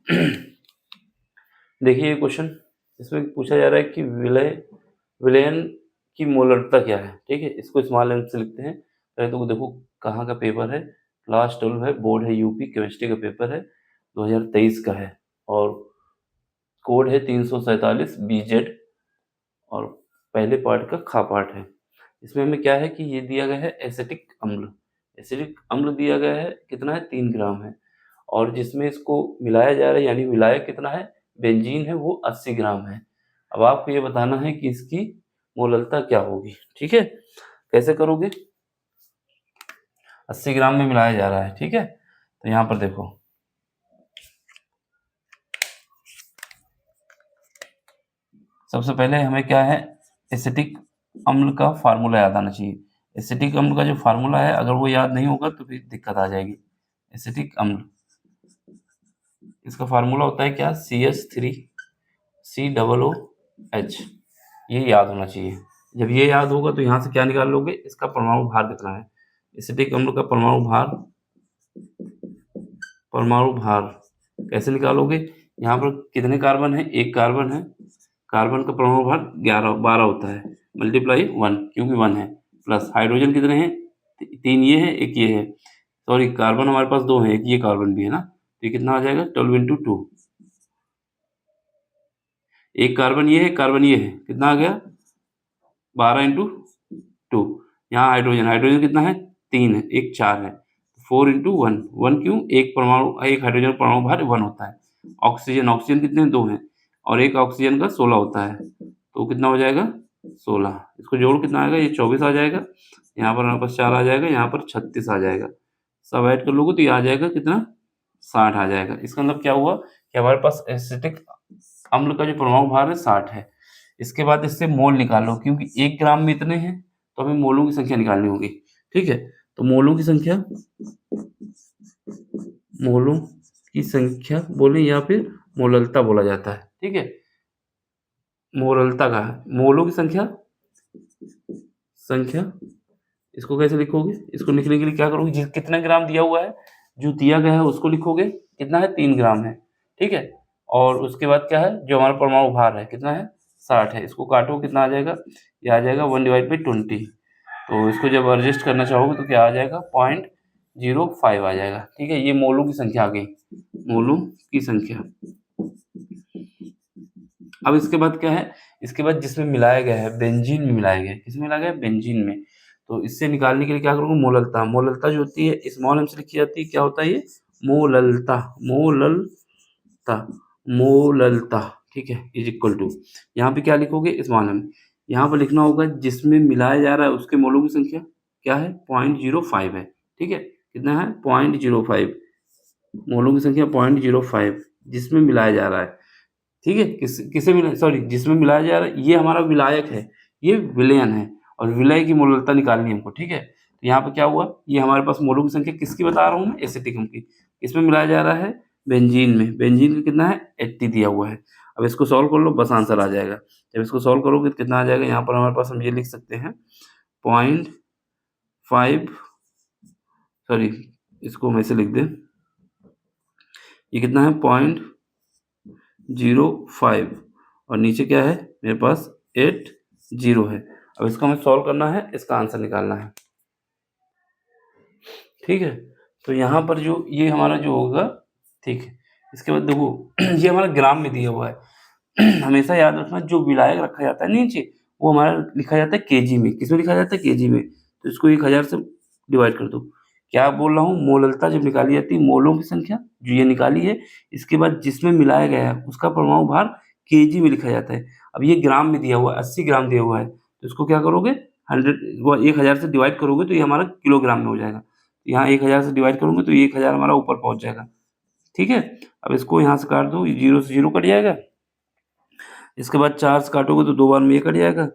देखिए ये क्वेश्चन, इसमें पूछा जा रहा है कि विलयन की मोलरता क्या है। ठीक है, इसको स्मॉल एम से लिखते हैं। पहले तो देखो कहाँ का पेपर है, क्लास 12 है, बोर्ड है यूपी, केमिस्ट्री का पेपर है, 2023 का है, और कोड है 347 बीजेड, और पहले पार्ट का खा पार्ट है। इसमें हमें क्या है कि ये दिया गया है एसिटिक अम्ल। एसिटिक अम्ल दिया गया है, कितना है, 3 ग्राम है, और जिसमें इसको मिलाया जा रहा है यानी विलायक कितना है, बेंजीन है, वो 80 ग्राम है। अब आपको ये बताना है कि इसकी मोललता क्या होगी। ठीक है, कैसे करोगे, 80 ग्राम में मिलाया जा रहा है। ठीक है, तो यहाँ पर देखो, सबसे पहले हमें क्या है, एसिटिक अम्ल का फार्मूला याद आना चाहिए। एसिटिक अम्ल का जो फार्मूला है, अगर वो याद नहीं होगा तो फिर दिक्कत आ जाएगी। एसिटिक अम्ल, इसका फार्मूला होता है क्या, CH3COOH। ये याद होना चाहिए। जब ये याद होगा तो यहाँ से क्या निकाल लोगे, इसका परमाणु भार कितना है। एसिटिक अम्ल का परमाणु भार कैसे निकालोगे, यहाँ पर कितने कार्बन है, एक कार्बन है, कार्बन का परमाणु भार 12 होता है, मल्टीप्लाई 1 क्योंकि 1 है, प्लस हाइड्रोजन कितने हैं, 3 ये है, एक ये है, सॉरी कार्बन हमारे पास 2 है, एक ये कार्बन भी है ना, तो ये कितना आ जाएगा 12 इंटू 2। एक कार्बन ये है, कार्बन ये है, कितना आ गया 12 इंटू 2। यहाँ हाइड्रोजन कितना है, 3 है, एक 4 है, 4 इंटू 1 क्यों, एक हाइड्रोजन परमाणु भार 1 होता है। ऑक्सीजन कितने हैं, 2 हैं, और एक ऑक्सीजन का 16 होता है, तो कितना हो जाएगा 16। इसको जोड़ कितना आएगा, ये 24 आ जाएगा, यहाँ पर हमारे पास 4 आ जाएगा, यहाँ पर 36 आ जाएगा। सब ऐड कर लोगे तो ये आ जाएगा कितना, 60 आ जाएगा। इसका मतलब क्या हुआ कि हमारे पास एसिटिक अम्ल का जो परमाणु भार है 60 है। इसके बाद इससे मोल निकालो, क्योंकि 1 ग्राम में इतने हैं, तो हमें मोलों की संख्या निकालनी होगी। ठीक है, तो मोलों की संख्या बोले या फिर मोललता बोला जाता है। ठीक है, मोललता का है, मोलों की संख्या इसको कैसे लिखोगे, इसको लिखने के लिए क्या करोगे, कितना ग्राम दिया हुआ है, जो दिया गया है उसको लिखोगे, कितना है 3 ग्राम है। ठीक है, और उसके बाद क्या है, जो हमारा परमाणु भार है कितना है 60 है, इसको काटो कितना आ जाएगा, ये आ जाएगा 1/20। तो इसको जब एडजस्ट करना चाहोगे तो क्या आ जाएगा 0.05 आ जाएगा। ठीक है, ये मोलों की संख्या आ गई, मोलों की संख्या। अब इसके बाद क्या है, इसके बाद जिसमें मिलाया गया है, बेंजीन में मिलाया गया है, किसमें मिलाया गया है, बेंजीन में। तो इससे निकालने के लिए क्या करोगे, मोललता। मोललता जो होती है स्मॉल एम से लिखी जाती है, क्या होता है ये, मोललता। मोललता। ठीक है, इज इक्वल टू, यहाँ पे क्या लिखोगे, स्मॉल एम। यहाँ पर लिखना होगा जिसमें मिलाया जा रहा है उसके मोलों की संख्या क्या है, 0.05 है। ठीक है, कितना है 0.05, मोलों की संख्या 0.05 जिसमें मिलाया जा रहा है। ठीक है, किसे मिला, सॉरी जिसमें मिलाया जा रहा है, ये हमारा विलायक है, ये विलयन है, और विलय की मोललता निकालनी है हमको। ठीक है, तो यहाँ पे क्या हुआ, ये हमारे पास मोलों की संख्या किसकी बता रहा हूँ मैं, एसिटिक अम्ल की। इसमें मिलाया जा रहा है बेंजीन में, बेंजीन का कितना है 80 दिया हुआ है। अब इसको सॉल्व कर लो, बस आंसर आ जाएगा। जब इसको सॉल्व करोगे तो कितना आ जाएगा, यहाँ पर हमारे पास हम ये लिख सकते हैं 0.5, सॉरी इसको हम ऐसे लिख दें, ये कितना है 0.05, और नीचे क्या है मेरे पास 80 है। अब इसको हमें सॉल्व करना है, इसका आंसर निकालना है। ठीक है, तो यहाँ पर जो ये हमारा जो होगा, ठीक है, इसके बाद देखो ये हमारा ग्राम में दिया हुआ है। हमेशा याद रखना, जो विलायक रखा जाता है नीचे, वो हमारा लिखा जाता है केजी में। किसमें लिखा जाता है, केजी में। तो इसको 1000 से डिवाइड कर दो। क्या बोल रहा हूँ, मोललता जब निकाली जाती है, मोलों की संख्या जो ये निकाली है, इसके बाद जिसमें मिलाया गया है उसका परमाणु भार केजी में लिखा जाता है। अब ये ग्राम में दिया हुआ है, 80 ग्राम दिया हुआ है, तो इसको क्या करोगे, 1000 से डिवाइड करोगे तो ये हमारा किलोग्राम में हो जाएगा। यहाँ 1000 से डिवाइड करोगे तो ये 1000 हमारा ऊपर पहुंच जाएगा। ठीक है, अब इसको यहाँ से काट दो, 0 से 0 कट जाएगा। इसके बाद 4 से काटोगे तो 2 बार में ये कट जाएगा,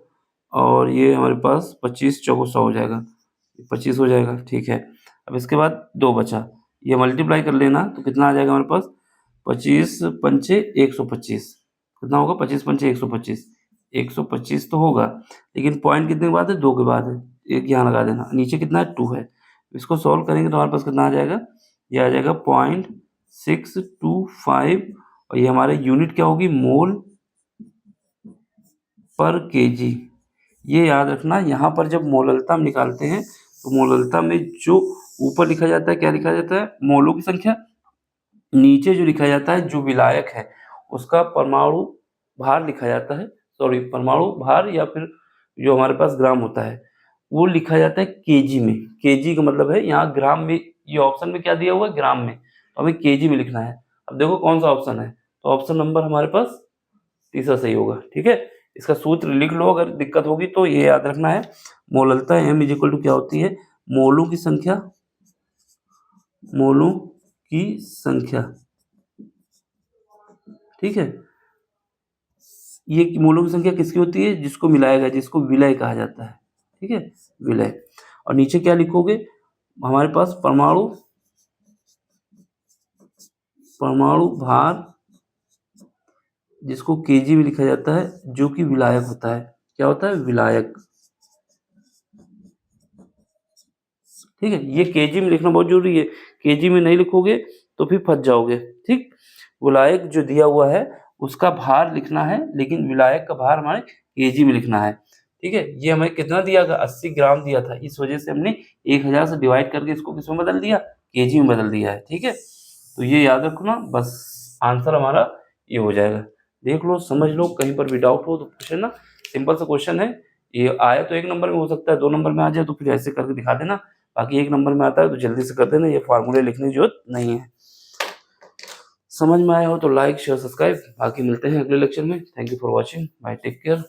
और ये हमारे पास 25 चौको 100 हो जाएगा, 25 हो जाएगा। ठीक है, अब इसके बाद 2 बचा, ये मल्टीप्लाई कर लेना तो कितना आ जाएगा हमारे पास, 25 पंचे 125, कितना होगा 25 पंचे 125, 125 तो होगा, लेकिन पॉइंट कितने के बाद है, 2 के बाद है, एक यहाँ लगा देना। नीचे कितना है 2 है, इसको सॉल्व करेंगे तो हमारे पास कितना आ जाएगा, ये आ जाएगा 625 और ये हमारे यूनिट क्या होगी, मोल पर केजी। ये याद रखना, यहाँ पर जब मोललता हम निकालते हैं तो मोललता में जो ऊपर लिखा जाता है क्या लिखा जाता है, मोलों की संख्या, नीचे जो लिखा जाता है जो विलायक है उसका परमाणु भार लिखा जाता है, सॉरी परमाणु भार या फिर जो हमारे पास ग्राम होता है वो लिखा जाता है केजी में। केजी का मतलब है यहाँ ग्राम में, ये ऑप्शन में क्या दिया हुआ है, ग्राम में, तो हमें केजी में लिखना है। अब देखो कौन सा ऑप्शन है, तो ऑप्शन नंबर हमारे पास तीसरा सही होगा। ठीक है, इसका सूत्र लिख लो, अगर दिक्कत होगी तो ये याद रखना है, मोललता m इज इक्वल टू क्या होती है, मोलों की संख्या, मोलों की संख्या। ठीक है, ये मोलों की संख्या किसकी होती है, जिसको मिलाया गया, जिसको विलय कहा जाता है। ठीक है, विलय। और नीचे क्या लिखोगे, हमारे पास परमाणु, परमाणु भार जिसको केजी में लिखा जाता है, जो कि विलायक होता है। क्या होता है, विलायक। ठीक है, ये केजी में लिखना बहुत जरूरी है, केजी में नहीं लिखोगे तो फिर फंस जाओगे। ठीक, विलायक जो दिया हुआ है उसका भार लिखना है, लेकिन विलायक का भार हमारे केजी में लिखना है। ठीक है, ये हमें कितना दिया था, 80 ग्राम दिया था, इस वजह से हमने 1000 से डिवाइड करके इसको किसमें बदल दिया, केजी में बदल दिया है। ठीक है, तो ये याद रखना, बस आंसर हमारा ये हो जाएगा। देख लो, समझ लो, कहीं पर भी डाउट हो तो पूछे ना, सिंपल सा क्वेश्चन है। ये आया तो 1 नंबर में हो सकता है, 2 नंबर में आ जाए तो फिर ऐसे करके दिखा देना, बाकी 1 नंबर में आता है तो जल्दी से कर देना, ये फार्मूले लिखने की जरूरत नहीं है। समझ में आया हो तो लाइक शेयर सब्सक्राइब, बाकी मिलते हैं अगले लेक्चर में। Thank you for watching, bye, take care.